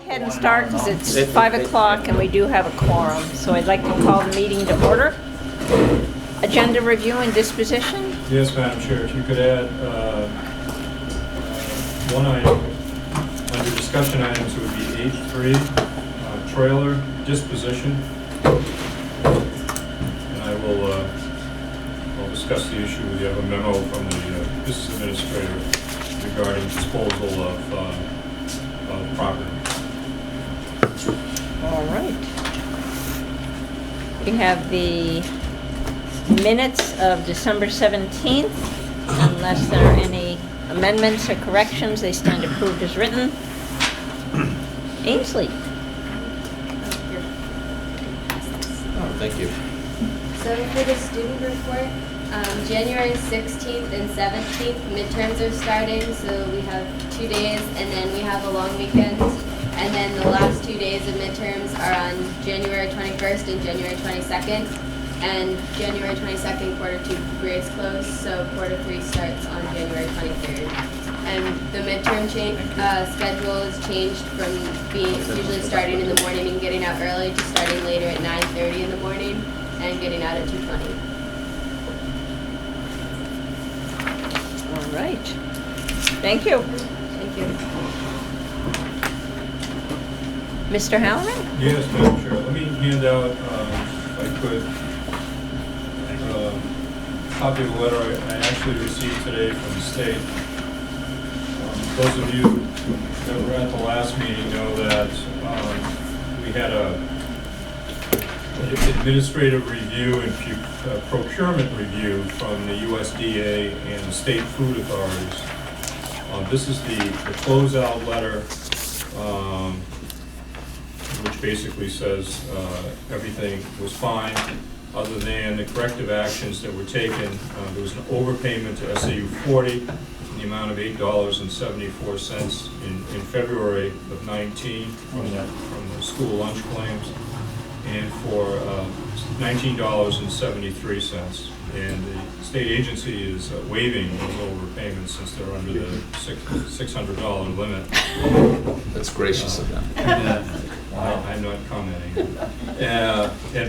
ahead and start because it's 5 o'clock and we do have a quorum. So I'd like to call the meeting to order. Agenda review and disposition. Yes, Madam Chair, if you could add one item under discussion items, it would be H3, trailer disposition. And I will I'll discuss the issue with you. I have a memo from the business administrator regarding disposal of property. All right. We have the minutes of December 17th. Unless there are any amendments or corrections, they stand approved as written. Ainsley. Thank you. So for the student report, January 16th and 17th, midterms are starting, so we have 2 days, and then we have a long weekend. And then the last 2 days of midterms are on January 21st and January 22nd. And January 22nd, quarter 2 grades close, so quarter 3 starts on January 23rd. And the midterm schedule is changed from being usually starting in the morning and getting out early to starting later at 9:30 in the morning and getting out at 2:20. All right. Thank you. Thank you. Mr. Halloran? Yes, Madam Chair. Let me hand out, if I could, a copy of a letter I actually received today from the state. Those of you that were at the last meeting know that we had an administrative review and procurement review from the USDA and the state food authorities. This is the closeout letter, which basically says everything was fine, other than the corrective actions that were taken. There was an overpayment to SAU 40 in the amount of $8.74 in February of 19 from the school lunch claims, and for $19.73. And the state agency is waiving those overpayments since they're under the $600 limit. That's gracious of them. I'm not commenting.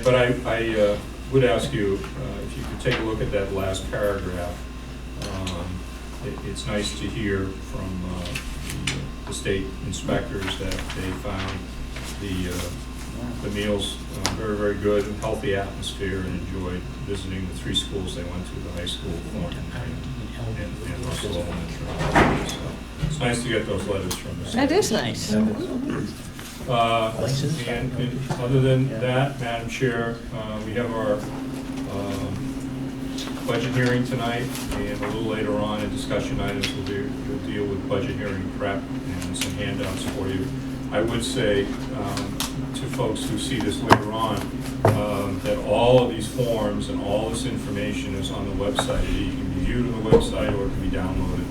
But I would ask you if you could take a look at that last paragraph. It's nice to hear from the state inspectors that they found the meals very, very good, healthy atmosphere, and enjoyed visiting the 3 schools they went to, the high school, Thornton, and Russell Elementary. So it's nice to get those letters from the state. That is nice. And other than that, Madam Chair, we have our budget hearing tonight, and a little later on in discussion items we'll deal with budget hearing prep and some handouts for you. I would say to folks who see this later on that all of these forms and all this information is on the website. It can be viewed on the website, or it can be downloaded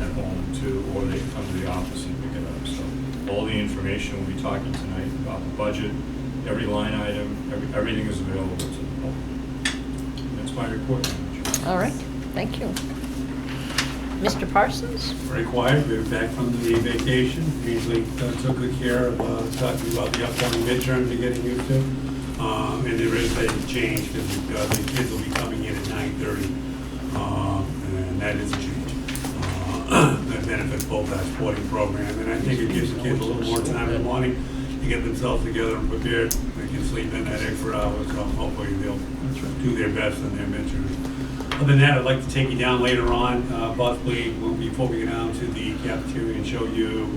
at home too, or they can come to the office and pick it up. So all the information we'll be talking tonight about the budget, every line item, everything is available to the public. That's my report, Madam Chair. All right. Thank you. Mr. Parsons? Very quiet. We're back from the vacation. Usually took good care of talking about the upcoming midterms and getting used to. And there is a change because the kids will be coming in at 9:30, and that is a change. That benefits both our sporting program, and I think it gives the kids a little more time in the morning to get themselves together and prepared. They can sleep in that extra hour, so hopefully they'll do their best in their midterms. Other than that, I'd like to take you down later on, possibly before we go down to the cafeteria, and show you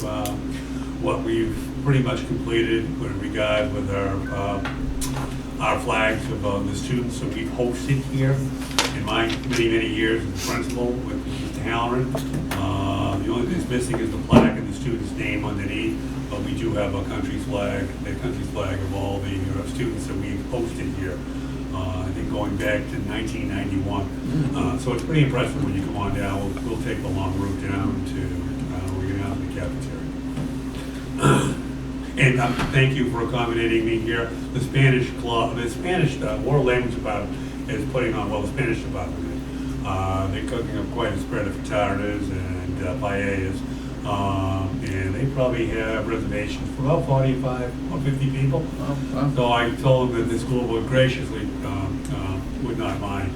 what we've pretty much completed with regard with our flags of the students that we've hosted here in my many years as principal with Mr. Halloran. The only thing that's missing is the plaque and the student's name underneath, but we do have a country flag, the country flag of all the students that we've hosted here. I think going back to 1991. So it's pretty impressive when you come on down. We'll take the long route down to, we're going down to the cafeteria. And thank you for accommodating me here. The Spanish club, the Spanish World Language Department is putting on, well, the Spanish department is. They're cooking up quite a spread of frittatas and paellas And they probably have reservations for about 45 or 50 people. Wow. So I told them that the school would graciously, would not mind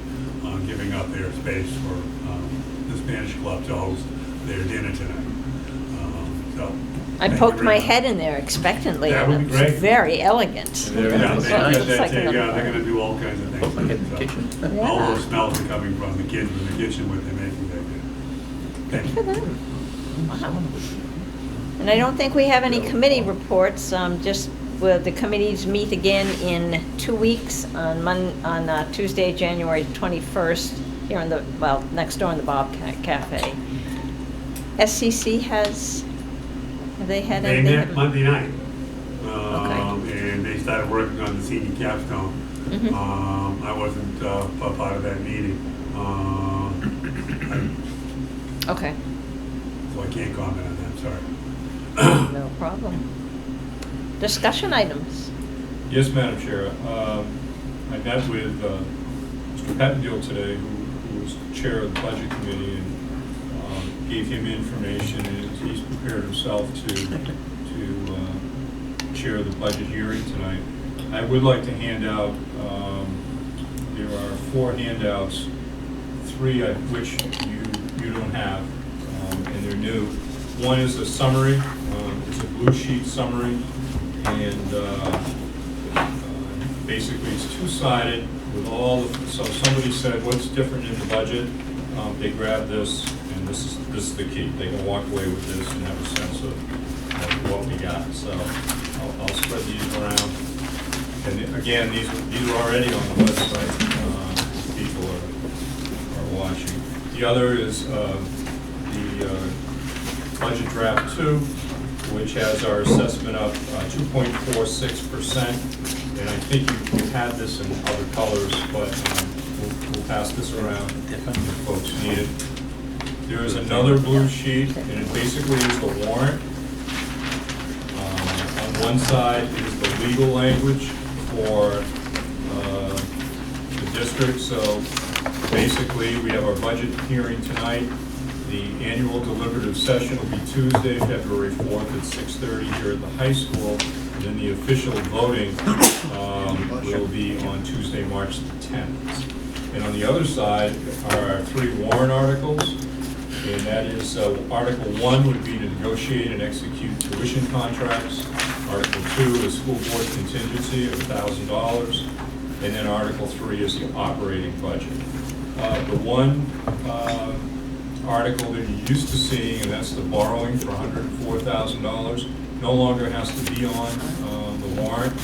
giving up their space for the Spanish Club to host their dinner tonight. So. I thank you poked very my much. head in there expectantly, That and would it be was great. very elegant. Yeah, Very they nice. got Looks that like too. an Yeah, they're gonna do all kinds of things. Like in the So, kitchen. all Yeah. those smells are coming from the kids in the kitchen with them making that dinner. Good Thank for you. them. Wow. And I don't think we have any committee reports, just, well, the committees meet again in 2 weeks on Tuesday, January 21st, here in the, well, next door in the Bobcat Cafe. SCC have they had They anything? met Monday night. Okay. And they started working on the senior capstone. Mhm. I wasn't a part of that meeting. Okay, So I can't comment on that, sorry. no problem. Discussion items. Yes, Madam Chair. I met with Mr. Pettengill today, who was chair of the Budget Committee, and gave him information, and he's prepared himself to chair the budget hearing tonight. I would like to hand out, there are 4 handouts, 3 of which you don't have, and they're new. One is a summary, it's a blue sheet summary, and basically it's 2-sided with all, so somebody said, what's different in the budget? They grabbed this, and this is the key. They can walk away with this and have a sense of what we got. So I'll spread these around. And again, these are already on the website. People are watching. The other is the budget draft 2, which has our assessment up 2.46%. And I think you had this in other colors, but we'll pass this around if folks need it. There is another blue sheet, and it basically is the warrant. On one side is the legal language for the district. So basically, we have our budget hearing tonight. The annual deliberative session will be Tuesday, February 4th at 6:30 here at the high school. And then the official voting will be on Tuesday, March the 10th. And on the other side are our 3 warrant articles. And that is, Article 1 would be to negotiate and execute tuition contracts. Article 2 is school board contingency of $1,000. And then Article 3 is the operating budget. The one article that you're used to seeing, and that's the borrowing for $104,000, no longer has to be on the warrant.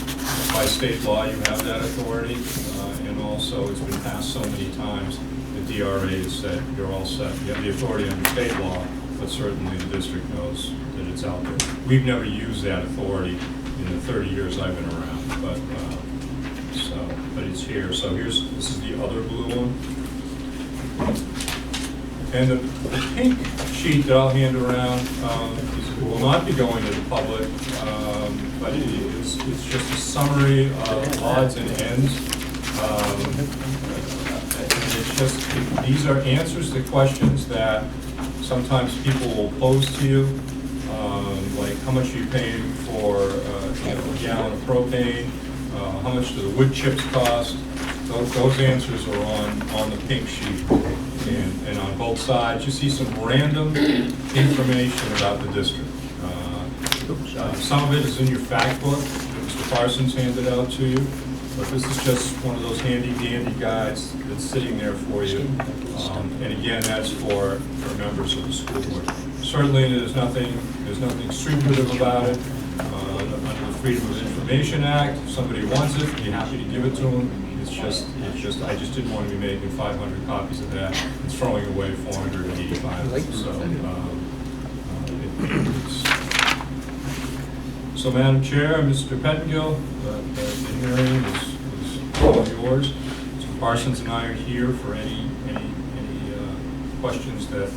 By state law, you have that authority. And also, it's been passed so many times, the DRA has said, you're all set. You have the authority under state law, but certainly the district knows that it's out there. We've never used that authority in the 30 years I've been around, but it's here. So this is the other blue one. And the pink sheet that I'll hand around will not be going to the public, but it's just a summary of odds and ends. It's just, these are answers to questions that sometimes people will pose to you, like how much are you paying for a gallon of propane, how much do the wood chips cost. Those answers are on the pink sheet. And on both sides, you see some random information about the district. Some of it is in your fact book that Mr. Parsons handed out to you, but this is just one of those handy-dandy guides that's sitting there for you. And again, that's for members of the school board. Certainly, there's nothing secretive about it. Under the Freedom of Information Act, if somebody wants it, be happy to give it to them. I just didn't want to be making 500 copies of that and throwing away 485. So, Madam Chair, Mr. Pettengill, the hearing is all yours. Mr. Parsons and I are here for any questions that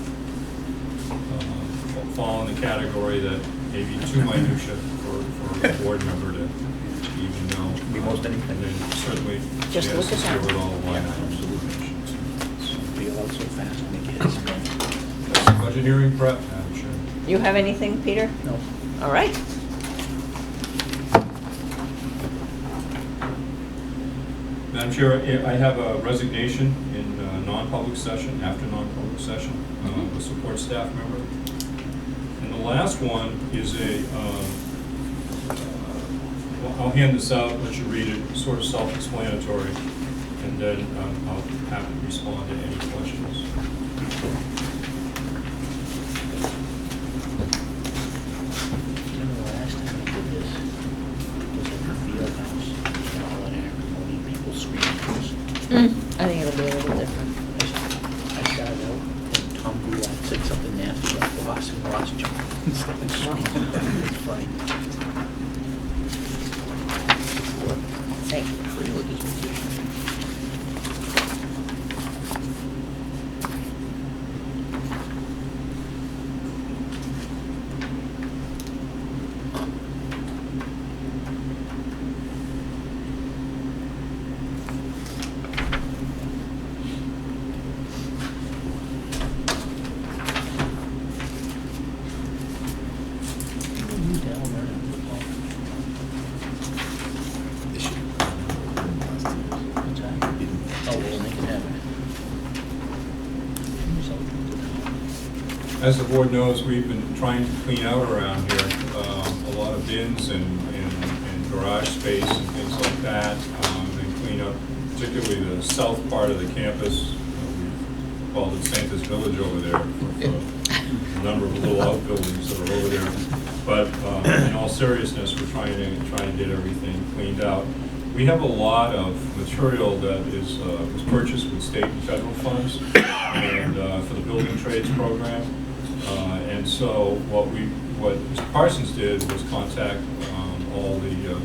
fall in the category that may be too minutia for a board member to even know. Be most anything. And then certainly, Just look at that. with all the line items. Be allowed so fast when they get. That's the budget hearing prep, Madam Chair. You have anything, Peter? No. All right. Madam Chair, I have a resignation in non-public session, after non-public session, a support staff member. And the last one is well, I'll hand this out, let you read it, sort of self-explanatory, and then I'll have to respond to any questions. Remember the last time we did this was at the field house, all in there, promoting people screaming. I think it'll be a little different. I started out, and Tom Gulak said something nasty about Ross, and Ross jumped and started screaming. It's funny. Thank you. Real disposition. As the board knows, we've been trying to clean out around here, a lot of bins and garage space and things like that, and clean up particularly the south part of the campus. We called it Santa's Village over there for a number of little outbuildings that are over there. But in all seriousness, we're trying to get everything cleaned out. We have a lot of material that was purchased with state and federal funds and for the building trades program. And so what Mr. Parsons did was contact all the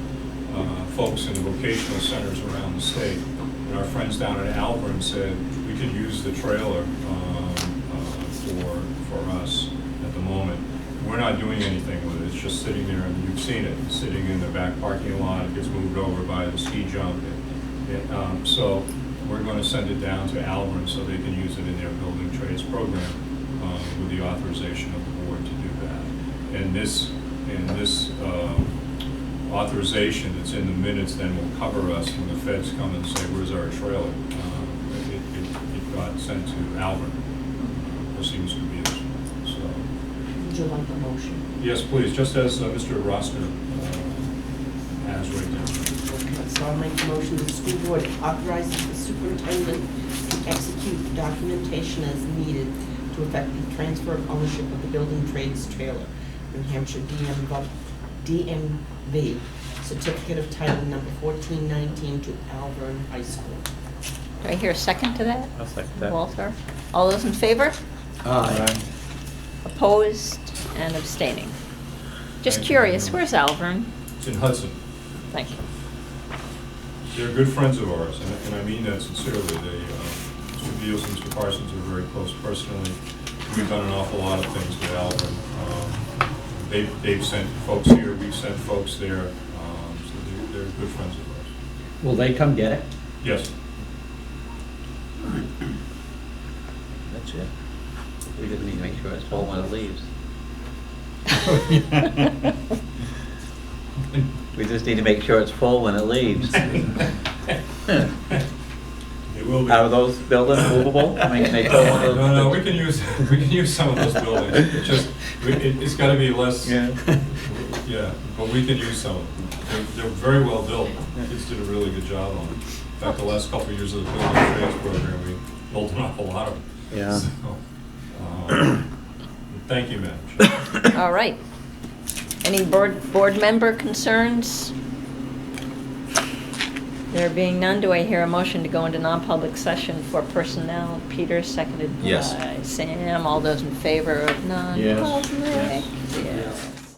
folks in the vocational centers around the state. And our friends down at Alburn said we could use the trailer for us at the moment. We're not doing anything with it. It's just sitting there, and you've seen it. It's sitting in the back parking lot. It gets moved over by the ski jump. So we're going to send it down to Alburn so they can use it in their building trades program with the authorization of the board to do that. And this authorization that's in the minutes then will cover us when the feds come and say, where's our trailer? It got sent to Alburn. There seems to be this. So. Would you like a motion? Yes, please, just as Mr. Rossner has right now. Okay, so I'll make a motion that the school board authorizes the superintendent to execute documentation as needed to effect the transfer of ownership of the building trades trailer, New Hampshire DMV, certificate of title number 1419 to Alburn High School. Do I hear a second to that? I'll second that. Walter? All those in favor? Aye. Opposed and abstaining? Just Thank you. curious, where's Alvern? It's in Hudson. Thank you. They're good friends of ours, and I mean that sincerely. Mr. Beals and Mr. Parsons are very close personally. We've done an awful lot of things with Alvern. They've sent folks here, we've sent folks there, so they're good friends of ours. Will they come get it? Yes. That's it. We just need to make sure it's full when it leaves. We just need to make sure it's full when it leaves. It will be. Are those buildings movable? I mean, they go one of those. No, we can use some of those buildings. It's got to be less. Yeah. Yeah, but we can use some of them. They're very well built. Kids did a really good job on it. In fact, the last couple of years of the building trades program, we built an awful lot of them. Yeah. So, thank you, Madam Chair. All right. Any board member concerns? There being none, do I hear a motion to go into non-public session for personnel? Peter, seconded Yes. by Sam. All those in favor of non-public? Yes. Yes.